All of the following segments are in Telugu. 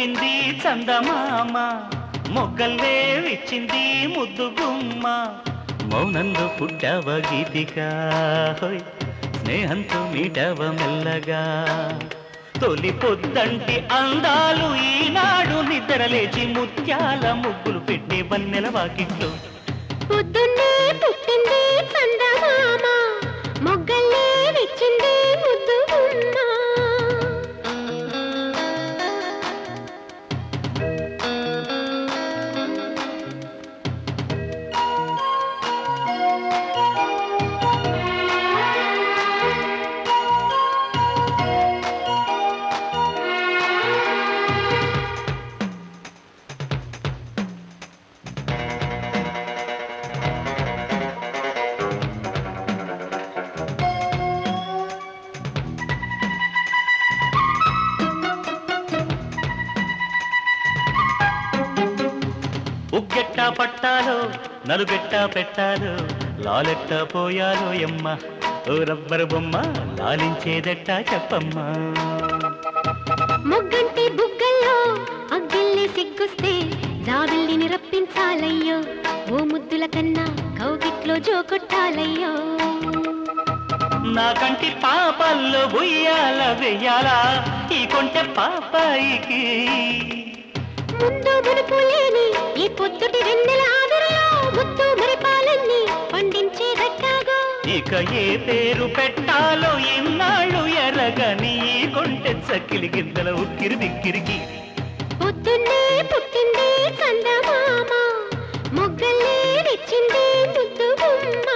పుట్టింది చందమామ, మొగ్గల్లే విచ్చింది ముద్దు గుమ్మ. మౌనంలో పుట్టావ గీతికా, స్నేహంతో మీటవ మెల్లగా. తొలి పొద్దంటి అందాలు ఈనాడు నిద్రలేచి ముత్యాల ముగ్గులు పెట్టే వన్నెల వాకిట్లో. పొద్దున్నే పుట్టింది చందమామ, మొగ్గల్లే విచ్చింది ముద్దు గుమ్మ. ఉగ్గెట్టా పట్టాలో నలుగెట్టా పెట్టాలో, లాలెట్టా పోయాలో ఎమ్మ. ఓ రబ్బరు బొమ్మ లాలించేదెట్టా చెప్పమ్మా. మొగ్గంటి బుగ్గల్లో అగ్గిల్లి సిగ్గుస్తే జాబిల్లిని రప్పించాలయ్యో. ఓ ముద్దుల కన్నా కౌగిట్లో జోకొట్టాలయ్యో. నా కంటి పాపల్లో బుయ్యాల వెయ్యాలా ఈ కొంటె పాపాయికి. ముందు మునుపు లేని ఈ పొద్దుటి వెన్నెల ఆవిరిలో ముద్దు మరిపాలన్నీ పండించేదట్టాగో. ఇక ఏ పేరు పెట్టాలో ఇన్నాళ్ళు ఎరగని ఈ కొంటె చక్కిలి గిందల ఉక్కిరి బిక్కిరికి. పొద్దున్నే పుట్టింది చందమామ, మొగ్గల్లే విచ్చింది ముద్దు గుమ్మ.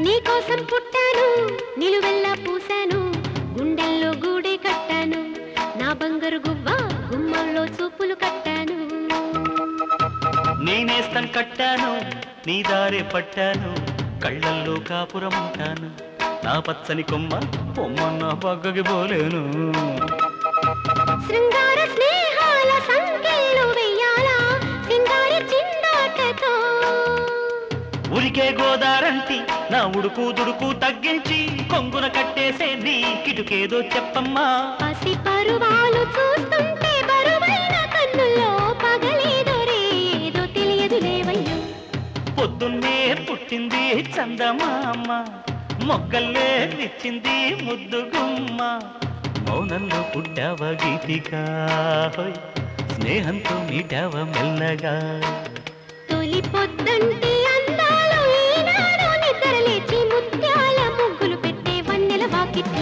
నీకోసం పుట్టాను, నిలువెల్లా పూసాను, గుండెల్లో గూడే కట్టాను. నా బంగారు గువ్వ గుమ్మంలో చూపులు కట్టాను. నేనేస్తం కట్టాను, నీ దారే పట్టాను, కళ్ళల్లో కాపురం ఉంటాను. నా పచ్చని కొమ్మ పొమ్మన్న పక్కకి పోలేను. శృంగార స్నేహాల సంఖ్యలు వెయ్యాలా సింగారి చిందాటతో. ఉరికే గోదారంటి నా ఉడుకు దుడుకు తగ్గించి కొంగున కట్టేసే నీ కిటుకేదో చెప్పమ్మా. పసి పరువాలు చూస్తుంటే బరువైన కన్నుల్లో పగలేదో రేదో తెలియదు లేవయ్యో. పొద్దున్నే పుట్టింది చందమామ, మొగ్గల్లే నిచ్చింది ముద్దు గుమ్మ. మౌనంలో పుట్టావ గీతికా, స్నేహంతో మీటావ మెల్లగా. తొలి పొద్దంటి అందాలు ఈనాడు నిద్రలేచి ముత్యాల ముగ్గులు పెట్టే వన్నెల వాకిట్లో.